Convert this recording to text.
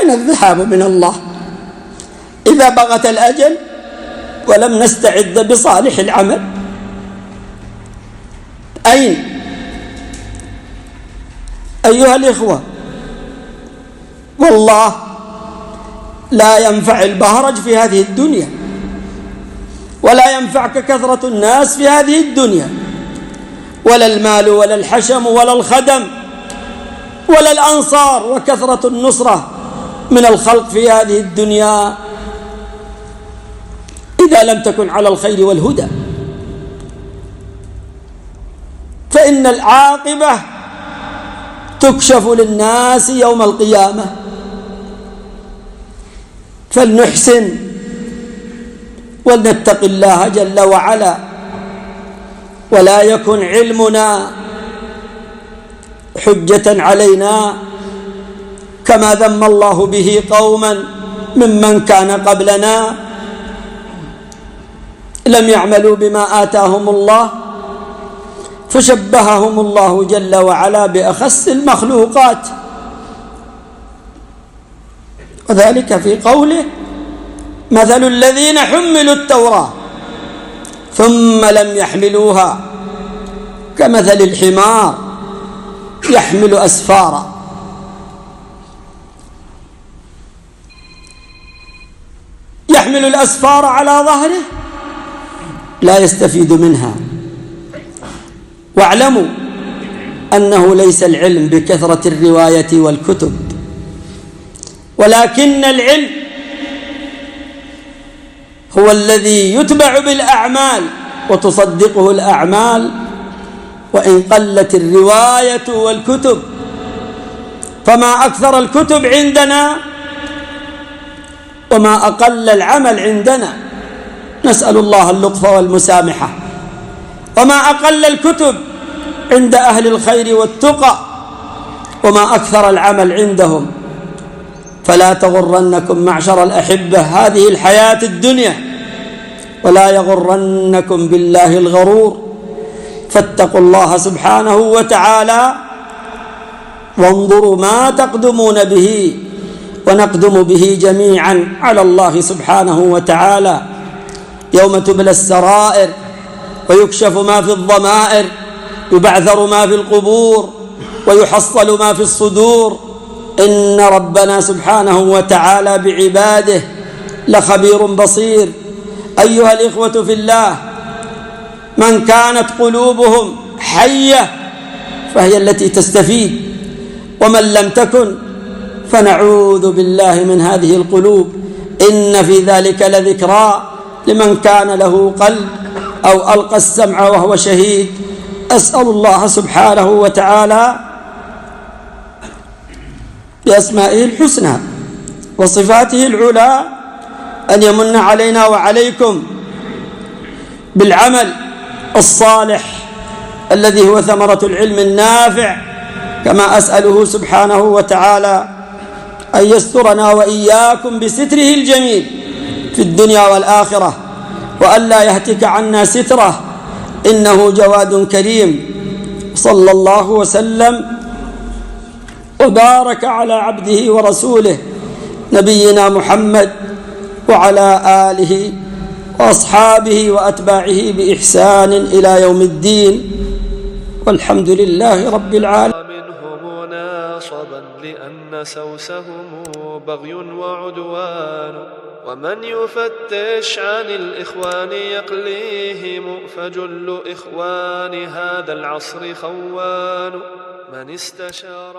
كان الذهاب من الله. إذا بغت الأجل ولم نستعد بصالح العمل، أين أيها الإخوة؟ والله لا ينفع البهرج في هذه الدنيا، ولا ينفعك كثرة الناس في هذه الدنيا، ولا المال ولا الحشم ولا الخدم ولا الأنصار وكثرة النصرة من الخلق في هذه الدنيا إذا لم تكن على الخير والهدى. فإن العاقبة تكشف للناس يوم القيامة. فلنحسن ولنتق الله جل وعلا، ولا يكن علمنا حجة علينا كما ذم الله به قوما ممن كان قبلنا لم يعملوا بما آتاهم الله، فشبههم الله جل وعلا بأخس المخلوقات، وذلك في قوله: مثل الذين حملوا التوراة ثم لم يحملوها كمثل الحمار يحمل أسفارا. يحمل الأسفار على ظهره لا يستفيد منها. واعلموا أنه ليس العلم بكثرة الرواية والكتب، ولكن العلم هو الذي يتبع بالأعمال وتصدقه الأعمال، وإن قلت الرواية والكتب. فما أكثر الكتب عندنا وما أقل العمل عندنا، نسأل الله اللطف والمسامحة. وما أقل الكتب عند أهل الخير والتقى وما أكثر العمل عندهم. فلا تغرنكم معشر الأحبة هذه الحياة الدنيا، ولا يغرنكم بالله الغرور. فاتقوا الله سبحانه وتعالى وانظروا ما تقدمون به ونقدم به جميعا على الله سبحانه وتعالى يوم تبلى السرائر ويكشف ما في الضمائر، يبعثر ما في القبور ويحصل ما في الصدور. إن ربنا سبحانه وتعالى بعباده لخبير بصير. أيها الإخوة في الله، من كانت قلوبهم حية فهي التي تستفيد، ومن لم تكن فنعوذ بالله من هذه القلوب. إن في ذلك لذكرى لمن كان له قلب أو ألقى السمع وهو شهيد. أسأل الله سبحانه وتعالى بأسمائه الحسنى وصفاته العلى أن يمن علينا وعليكم بالعمل الصالح الذي هو ثمرة العلم النافع، كما أسأله سبحانه وتعالى أن يسترنا وإياكم بستره الجميل في الدنيا والآخرة، وأن لا يهتك عنا ستره، إنه جواد كريم. صلى الله وسلم وبارك على عبده ورسوله نبينا محمد وعلى آله وأصحابه وأتباعه بإحسان إلى يوم الدين، والحمد لله رب العالمين. منهم ناصبا لأن سوسهم بغي وعدوان، ومن يفتش عن الإخوان يقليهم، فجل إخوان هذا العصر خوان. من استشار